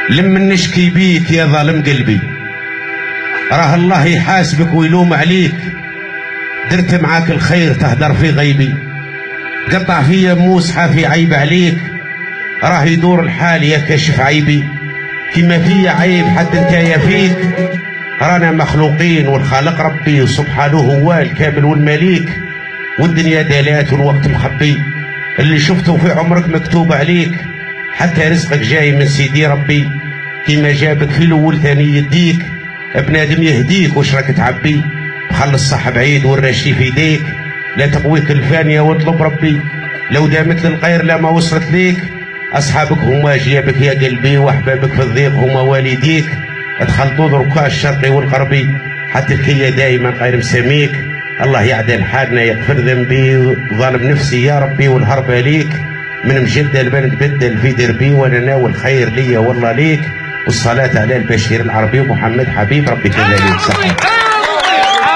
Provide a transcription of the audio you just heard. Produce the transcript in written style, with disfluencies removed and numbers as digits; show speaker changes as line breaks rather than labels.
لما نشكي بيك يا ظالم قلبي، راه الله يحاسبك ويلوم عليك. درت معاك الخير تهدر في غيبي، قطع فيا موسحة في عيب عليك. راه يدور الحال يا كاشف عيبي، كيما فيا عيب حتى انت يا فيك. رانا مخلوقين والخالق ربي سبحانه هو الكامل والمليك. والدنيا دالات والوقت مخبي، اللي شفته في عمرك مكتوب عليك. حتى رزقك جاي من سيدي ربي، كيما جابك في الاول ثاني يديك. بنادم يهديك واش راك تعبي، خلص صح بعيد والراشي في يديك. لا تقويك الفانية واطلب ربي، لو دامت للخير لا ما وصلت ليك. اصحابك هما جيابك يا قلبي، واحبابك في الضيق هما والديك. تخلطوا دركا الشرقي والغربي، حتى الكية دايما غير مساميك. الله يعدل حالنا يغفر ذنبي، ظالم نفسي يا ربي والهرب عليك. من مجدة البلد بدل في دربي، وانا ناوي الخير ليا والله ليك. والصلاة على البشير العربي محمد حبيب ربي كذلك.